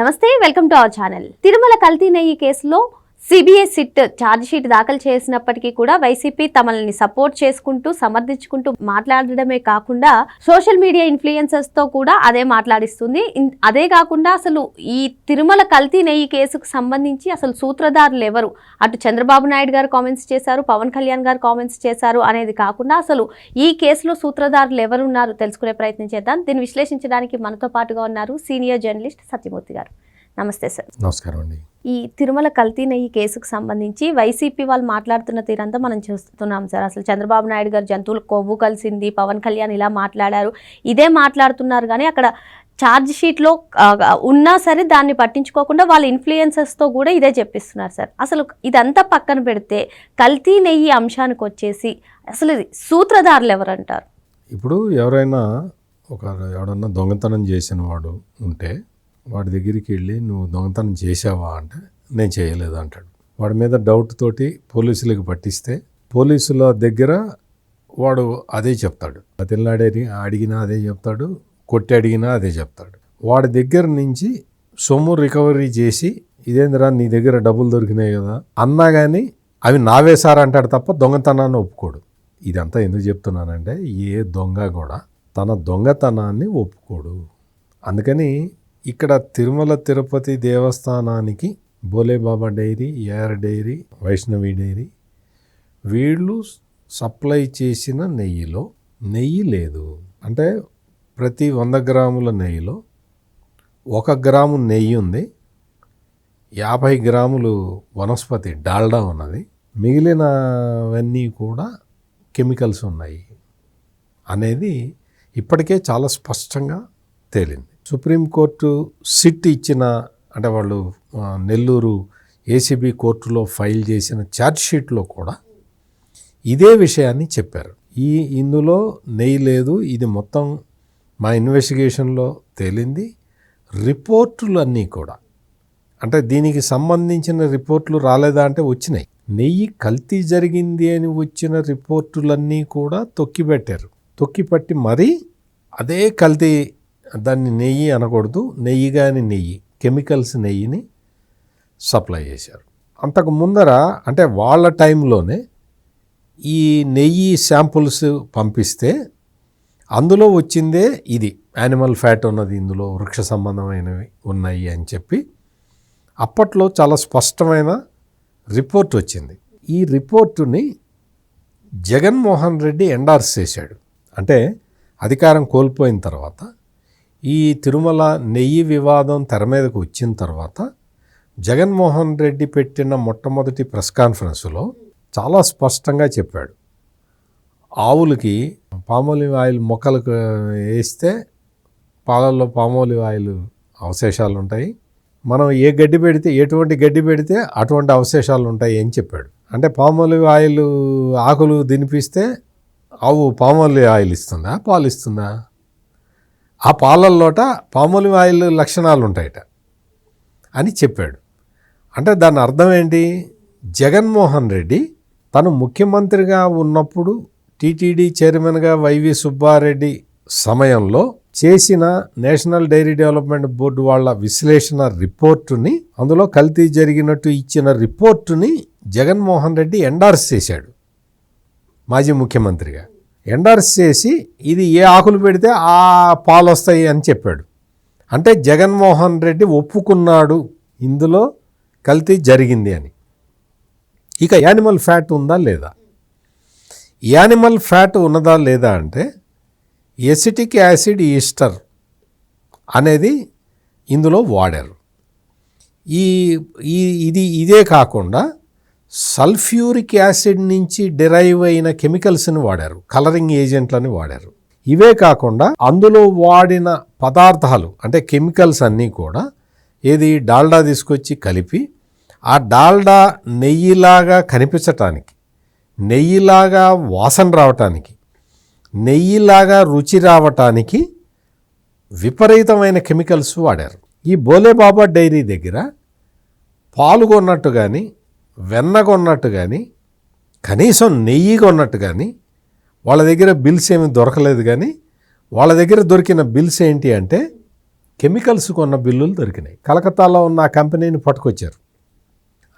నమస్తే, welcome to our channel. Tirumala కల్తీ నెయ్యి కేసులో సిబిఐ సిట్ ఛార్జ్ షీట్ దాఖలు చేసినప్పటికీ కూడా వైసీపీ తమల్ని సపోర్ట్ చేసుకుంటూ సమర్థించుకుంటూ మాట్లాడడమే కాకుండా సోషల్ మీడియా ఇన్ఫ్లుయెన్సర్స్ తో కూడా అదే మాట్లాడిస్తుంది. అదే కాకుండా అసలు ఈ తిరుమల కల్తీ నెయ్యి కేసుకు సంబంధించి అసలు సూత్రధారులు ఎవరు, అటు చంద్రబాబు నాయుడు గారు కామెంట్స్ చేశారు, పవన్ కళ్యాణ్ గారు కామెంట్స్ చేశారు అనేది కాకుండా అసలు ఈ కేసులో సూత్రధారులు ఎవరున్నారు తెలుసుకునే ప్రయత్నం చేద్దాం. దీన్ని విశ్లేషించడానికి మనతో పాటుగా ఉన్నారు సీనియర్ జర్నలిస్ట్ సత్యమూర్తి గారు. నమస్తే సార్. నమస్కారం అండి. ఈ తిరుమల కల్తీ నెయ్యి కేసుకు సంబంధించి వైసీపీ వాళ్ళు మాట్లాడుతున్న తీరంతా మనం చూస్తున్నాం సార్. అసలు చంద్రబాబు నాయుడు గారు జంతువులు కొవ్వు కలిసింది, పవన్ కళ్యాణ్ ఇలా మాట్లాడారు, ఇదే మాట్లాడుతున్నారు. కానీ అక్కడ ఛార్జ్ షీట్లో ఉన్నా సరే దాన్ని పట్టించుకోకుండా వాళ్ళ ఇన్ఫ్లుయెన్సర్స్తో కూడా ఇదే చెప్పిస్తున్నారు సార్. అసలు ఇదంతా పక్కన పెడితే కల్తీ నెయ్యి అంశానికి వచ్చేసి అసలు సూత్రధారులు ఎవరంటారు? ఇప్పుడు ఎవరైనా ఎవడన్నా దొంగతనం చేసిన వాడు ఉంటే వాడి దగ్గరికి వెళ్ళి నువ్వు దొంగతనం చేసావా అంటే నేను చేయలేదు అంటాడు. వాడి మీద డౌట్ తోటి పోలీసులకు పట్టిస్తే పోలీసుల దగ్గర వాడు అదే చెప్తాడు. అతిల్లాడేది అడిగినా అదే చెప్తాడు, కొట్టి అడిగినా అదే చెప్తాడు. వాడి దగ్గర నుంచి సొమ్ము రికవరీ చేసి ఇదేందిరా నీ దగ్గర డబ్బులు దొరికినాయి కదా అన్నా కానీ అవి నావే సార్ అంటాడు తప్ప దొంగతనాన్ని ఒప్పుకోడు. ఇదంతా ఎందుకు చెప్తున్నానంటే ఏ దొంగ కూడా తన దొంగతనాన్ని ఒప్పుకోడు. అందుకని ఇక్కడ తిరుమల తిరుపతి దేవస్థానానికి Bhole Baba dairy, AR dairy, Vaishnavi dairy వీళ్ళు సప్లై చేసిన నెయ్యిలో నెయ్యి లేదు. అంటే ప్రతి 100 గ్రాముల నెయ్యిలో 1 గ్రాము నెయ్యి ఉంది, 50 గ్రాములు వనస్పతి డాల్డా ఉన్నది, మిగిలినవన్నీ కూడా కెమికల్స్ ఉన్నాయి అనేది ఇప్పటికే చాలా స్పష్టంగా తేలింది. సుప్రీంకోర్టు సిట్ ఇచ్చిన అంటే వాళ్ళు నెల్లూరు ఏసీబీ కోర్టులో ఫైల్ చేసిన ఛార్జ్ షీట్లో కూడా ఇదే విషయాన్ని చెప్పారు. ఇందులో నెయ్యి లేదు, ఇది మొత్తం మా ఇన్వెస్టిగేషన్లో తేలింది. రిపోర్టులన్నీ కూడా అంటే దీనికి సంబంధించిన రిపోర్ట్లు రాలేదా అంటే వచ్చినాయి. నెయ్యి కల్తీ జరిగింది అని వచ్చిన రిపోర్టులన్నీ కూడా తొక్కిపెట్టారు. తొక్కిపట్టి మరీ అదే కల్తీ, దాన్ని నెయ్యి అనకూడదు, నెయ్యి కానీ నెయ్యి కెమికల్స్ నెయ్యిని సప్లై చేశారు. అంతకు ముందర అంటే వాళ్ళ టైంలోనే ఈ నెయ్యి శాంపుల్స్ పంపిస్తే అందులో వచ్చిందే ఇది యానిమల్ ఫ్యాట్ ఉన్నది, ఇందులో వృక్ష సంబంధమైనవి ఉన్నాయి అని చెప్పి అప్పట్లో చాలా స్పష్టమైన రిపోర్ట్ వచ్చింది. ఈ రిపోర్టుని జగన్మోహన్ రెడ్డి ఎండార్స్ చేశాడు. అంటే అధికారం కోల్పోయిన తర్వాత ఈ తిరుమల నెయ్యి వివాదం తెర మీదకు వచ్చిన తర్వాత జగన్మోహన్ రెడ్డి పెట్టిన మొట్టమొదటి ప్రెస్ కాన్ఫరెన్స్లో చాలా స్పష్టంగా చెప్పాడు, ఆవులకి పామోలివ్ ఆయిల్ మొక్కలకు వేస్తే పాలల్లో పామోలివ్ ఆయిల్ అవశేషాలు ఉంటాయి, మనం ఏ గడ్డి పెడితే ఎటువంటి గడ్డి పెడితే అటువంటి అవశేషాలు ఉంటాయి అని చెప్పాడు. అంటే పామోలివ్ ఆయిల్ ఆకులు తినిపిస్తే ఆవు పామోలివ్ ఆయిల్ ఇస్తుందా, పాలు ఇస్తుందా? ఆ పాలల్లోట పామోలివ్ ఆయిల్ లక్షణాలు ఉంటాయట అని చెప్పాడు. అంటే దాని అర్థం ఏంటి? జగన్మోహన్ రెడ్డి తను ముఖ్యమంత్రిగా ఉన్నప్పుడు టీటీడీ చైర్మన్గా వైవి సుబ్బారెడ్డి సమయంలో చేసిన నేషనల్ డైరీ డెవలప్మెంట్ బోర్డు వాళ్ళ విశ్లేషణ రిపోర్టుని, అందులో కల్తీ జరిగినట్టు ఇచ్చిన రిపోర్టుని జగన్మోహన్ రెడ్డి ఎండార్స్ చేశాడు. మాజీ ముఖ్యమంత్రిగా ఎండార్స్ చేసి ఇది ఏ ఆకులు పెడితే ఆ పాలు వస్తాయి అని చెప్పాడు. అంటే జగన్మోహన్ రెడ్డి ఒప్పుకున్నాడు ఇందులో కల్తీ జరిగింది అని. ఇక యానిమల్ ఫ్యాట్ ఉందా లేదా? యానిమల్ ఫ్యాట్ ఉన్నదా లేదా అంటే ఎసిటిక్ యాసిడ్ ఈస్టర్ అనేది ఇందులో వాడారు. ఇదే కాకుండా సల్ఫ్యూరిక్ యాసిడ్ నుంచి డిరైవ్ అయిన కెమికల్స్ని వాడారు, కలరింగ్ ఏజెంట్లని వాడారు. ఇవే కాకుండా అందులో వాడిన పదార్థాలు అంటే కెమికల్స్ అన్నీ కూడా ఏది డాల్డా తీసుకొచ్చి కలిపి ఆ డాల్డా నెయ్యిలాగా కనిపించటానికి, నెయ్యిలాగా వాసన రావటానికి, నెయ్యిలాగా రుచి రావటానికి విపరీతమైన కెమికల్స్ వాడారు. ఈ బోలేబాబా డైరీ దగ్గర పాలు కొన్నట్టు కానీ, వెన్న కొన్నట్టు కానీ, కనీసం నెయ్యి కొన్నట్టు కానీ వాళ్ళ దగ్గర బిల్స్ ఏమి దొరకలేదు. కానీ వాళ్ళ దగ్గర దొరికిన బిల్స్ ఏంటి అంటే కెమికల్స్ కొన్న బిల్లులు దొరికినాయి. కలకత్తాలో ఉన్న ఆ కంపెనీని పట్టుకొచ్చారు.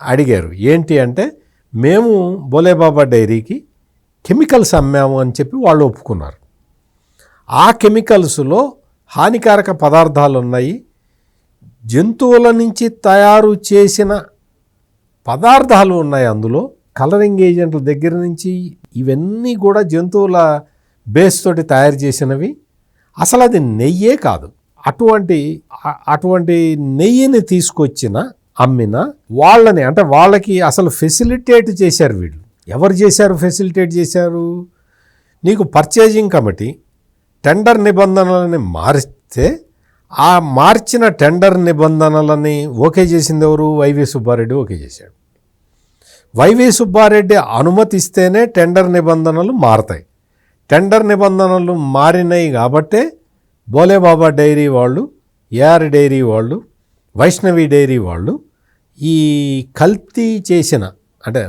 అడిగారు ఏంటి అంటే, మేము బోలేబాబా డైరీకి కెమికల్స్ అమ్మాము అని చెప్పి వాళ్ళు ఒప్పుకున్నారు. ఆ కెమికల్స్లో హానికారక పదార్థాలు ఉన్నాయి, జంతువుల నుంచి తయారు చేసిన పదార్థాలు ఉన్నాయి, అందులో కలరింగ్ ఏజెంట్ల దగ్గర నుంచి ఇవన్నీ కూడా జంతువుల బేస్ తోటి తయారు చేసినవి, అసలు అది నెయ్యే కాదు. అటువంటి నెయ్యిని తీసుకొచ్చిన అమ్మిన వాళ్ళని, అంటే వాళ్ళకి అసలు ఫెసిలిటేట్ చేశారు వీళ్ళు. ఎవరు చేశారు ఫెసిలిటేట్ చేశారు? నీకు పర్చేజింగ్ కమిటీ టెండర్ నిబంధనలని మారిస్తే ఆ మార్చిన టెండర్ నిబంధనలని ఓకే చేసింది ఎవరు? వైవి సుబ్బారెడ్డి ఓకే చేశాడు. వైవి సుబ్బారెడ్డి అనుమతిస్తేనే టెండర్ నిబంధనలు మారతాయి. టెండర్ నిబంధనలు మారినాయి కాబట్టే బోలేబాబా డైరీ వాళ్ళు, ఏఆర్ డైరీ వాళ్ళు, వైష్ణవి డైరీ వాళ్ళు ఈ కల్తీ చేసిన అంటే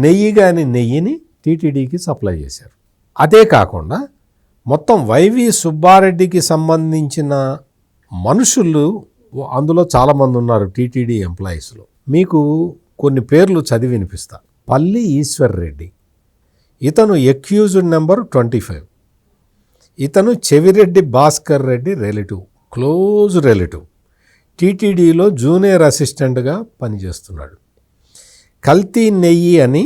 నెయ్యిని టీటీడీకి సప్లై చేశారు. అదే కాకుండా మొత్తం వైవి సుబ్బారెడ్డికి సంబంధించిన మనుషులు అందులో చాలామంది ఉన్నారు టీటీడీ ఎంప్లాయీస్లో. మీకు కొన్ని పేర్లు చదివి వినిపిస్తా. పల్లి ఈశ్వర్ రెడ్డి, ఇతను అక్యూజ్డ్ నెంబర్ 25. ఇతను Chevireddy Bhaskar Reddy relative, close relative. టీటీడీలో జూనియర్ అసిస్టెంట్గా పనిచేస్తున్నాడు. కల్తీ నెయ్యి అని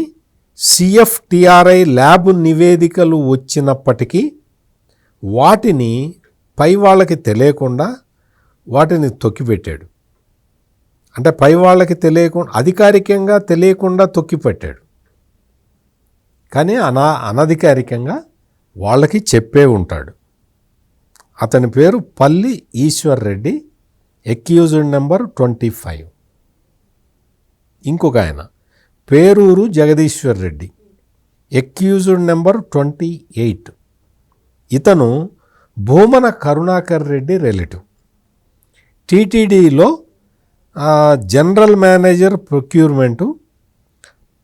సిఎఫ్టిఆర్ఐ ల్యాబ్ నివేదికలు వచ్చినప్పటికీ వాటిని పై వాళ్ళకి తెలియకుండా వాటిని తొక్కిపెట్టాడు. అంటే పై వాళ్ళకి తెలియకుండా, అధికారికంగా తెలియకుండా తొక్కిపెట్టాడు, కానీ అనధికారికంగా వాళ్ళకి చెప్పే ఉంటాడు. అతని పేరు పల్లి ఈశ్వర్ రెడ్డి, అక్యూజ్డ్ నెంబర్ 25. ఇంకొక ఆయన పేరూరు జగదీశ్వర్ రెడ్డి, అక్యూజ్డ్ నెంబర్ 28. ఇతను భూమన కరుణాకర్ రెడ్డి రిలేటివ్. టీటీడీలో general manager procurement,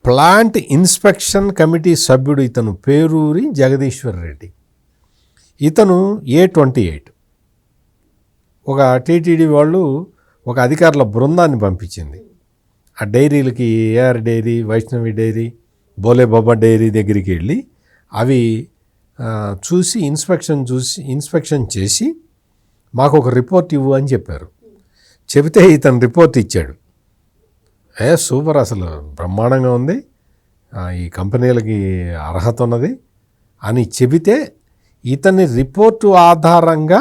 plant inspection committee సభ్యుడు ఇతను పేరూరి జగదీశ్వర్ రెడ్డి. ఇతను A28. ఒక టీటీడీ వాళ్ళు ఒక అధికారుల బృందాన్ని పంపించింది ఆ డైరీలకి, AR dairy, Vaishnavi dairy, Bolebaba dairy దగ్గరికి వెళ్ళి అవి చూసి ఇన్స్పెక్షన్ చేసి మాకు ఒక రిపోర్ట్ ఇవ్వు అని చెప్పారు. చెబితే ఇతను రిపోర్ట్ ఇచ్చాడు. సూపర్, అసలు బ్రహ్మాండంగా ఉంది, ఈ కంపెనీలకి అర్హత ఉన్నది అని చెబితే ఇతని రిపోర్టు ఆధారంగా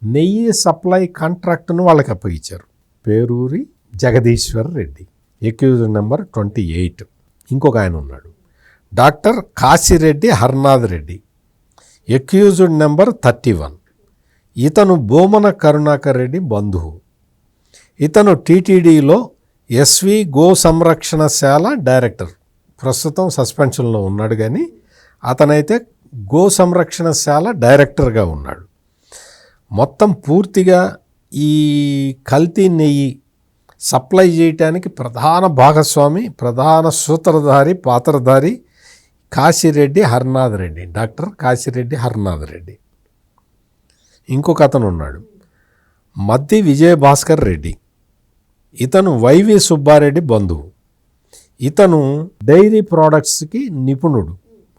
నెయ్యి సప్లై కాంట్రాక్టును వాళ్ళకి అప్పగించారు. Peruri Jagadishwar Reddy, accused number 28. ఇంకొక ఆయన ఉన్నాడు doctor Kasireddy Harnath Reddy, accused number 31. ఇతను భూమన కరుణాకర్ రెడ్డి బంధువు. ఇతను టీటీడీలో ఎస్వి గో సంరక్షణశాల డైరెక్టర్. ప్రస్తుతం సస్పెన్షన్లో ఉన్నాడు, కానీ అతనైతే గో సంరక్షణశాల డైరెక్టర్గా ఉన్నాడు. మొత్తం పూర్తిగా ఈ కల్తీ నెయ్యి సప్లై చేయటానికి ప్రధాన భాగస్వామి, ప్రధాన సూత్రధారి, పాత్రధారి కాశిరెడ్డి హర్నాథ్ రెడ్డి, డాక్టర్ కాశిరెడ్డి హర్నాథ్ రెడ్డి. ఇంకొక అతను ఉన్నాడు మద్ది విజయభాస్కర్ రెడ్డి. ఇతను వైవి సుబ్బారెడ్డి బంధువు. ఇతను డైరీ ప్రోడక్ట్స్కి నిపుణుడు,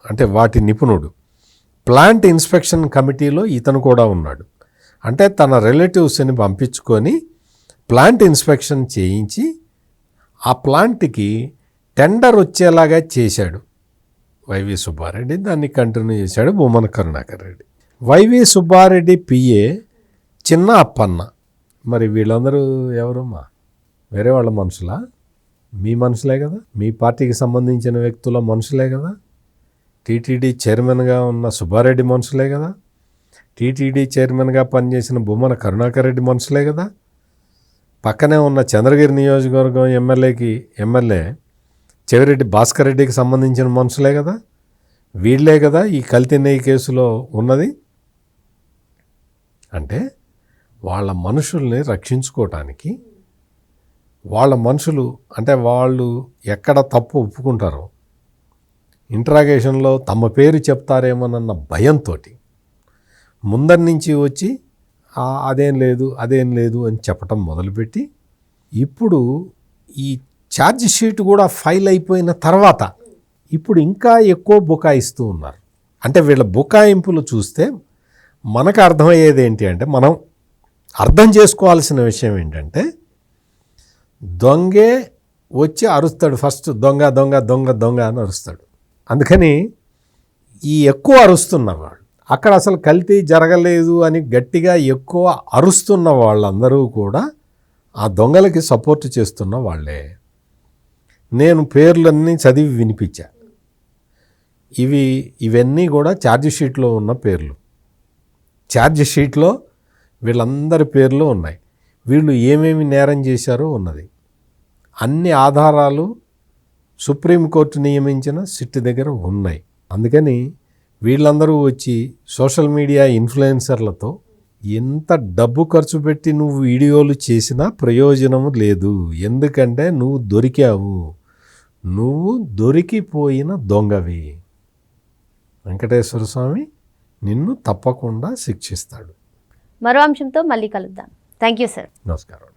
అంటే వాటి నిపుణుడు. ప్లాంట్ ఇన్స్పెక్షన్ కమిటీలో ఇతను కూడా ఉన్నాడు. అంటే తన రిలేటివ్స్ని పంపించుకొని ప్లాంట్ ఇన్స్పెక్షన్ చేయించి ఆ ప్లాంట్కి టెండర్ వచ్చేలాగా చేశాడు వైవి సుబ్బారెడ్డి. దాన్ని కంటిన్యూ చేశాడు భూమన కరుణాకర్ రెడ్డి. వైవి సుబ్బారెడ్డి పిఏ చిన్న అప్పన్న. మరి వీళ్ళందరూ ఎవరమ్మా? వేరే వాళ్ళ మనుషులా? మీ మనుషులే కదా, మీ పార్టీకి సంబంధించిన వ్యక్తుల మనుషులే కదా. టీటీడీ చైర్మన్గా ఉన్న సుబ్బారెడ్డి మనుషులే కదా, టీటీడీ చైర్మన్గా పనిచేసిన భూమన కరుణాకర్ రెడ్డి మనుషులే కదా, పక్కనే ఉన్న చంద్రగిరి నియోజకవర్గం ఎమ్మెల్యే చెవిరెడ్డి భాస్కర్ రెడ్డికి సంబంధించిన మనుషులే కదా. వీళ్ళే కదా ఈ కల్తీ నెయ్యి కేసులో ఉన్నది. అంటే వాళ్ళ మనుషుల్ని రక్షించుకోవటానికి, వాళ్ళ మనుషులు అంటే వాళ్ళు ఎక్కడ తప్పు ఒప్పుకుంటారో, ఇంట్రాగేషన్లో తమ పేరు చెప్తారేమోనన్న భయంతో ముందరి నుంచి వచ్చి అదేం లేదు అని చెప్పటం మొదలుపెట్టి ఇప్పుడు ఈ ఛార్జ్ షీట్ కూడా ఫైల్ అయిపోయిన తర్వాత ఇప్పుడు ఇంకా ఎక్కువ బుకాయిస్తూ ఉన్నారు. అంటే వీళ్ళ బుకాయింపులు చూస్తే మనకు అర్థమయ్యేది ఏంటి అంటే, మనం అర్థం చేసుకోవాల్సిన విషయం ఏంటంటే, దొంగే వచ్చి అరుస్తాడు ఫస్ట్, దొంగ దొంగ దొంగ దొంగ అని అరుస్తాడు. అందుకని ఈ ఎక్కువ అరుస్తున్నవాళ్ళు, అక్కడ అసలు కల్తీ జరగలేదు అని గట్టిగా ఎక్కువ అరుస్తున్న వాళ్ళందరూ కూడా ఆ దొంగలకి సపోర్ట్ చేస్తున్న వాళ్ళే. నేను పేర్లన్నీ చదివి వినిపించా. ఇవన్నీ కూడా ఛార్జ్ షీట్లో ఉన్న పేర్లు. ఛార్జ్ షీట్లో వీళ్ళందరి పేర్లు ఉన్నాయి. వీళ్ళు ఏమేమి నేరం చేశారో ఉన్నది. అన్ని ఆధారాలు సుప్రీంకోర్టు నియమించిన సిట్ దగ్గర ఉన్నాయి. అందుకని వీళ్ళందరూ వచ్చి సోషల్ మీడియా ఇన్ఫ్లుయెన్సర్లతో ఎంత డబ్బు ఖర్చు పెట్టి నువ్వు వీడియోలు చేసినా ప్రయోజనం లేదు. ఎందుకంటే నువ్వు దొరికావు, నువ్వు దొరికిపోయిన దొంగవి. వెంకటేశ్వర స్వామి నిన్ను తప్పకుండా శిక్షిస్తాడు. మరో అంశంతో మళ్ళీ కలుద్దాం. Thank you sir. నమస్కారం.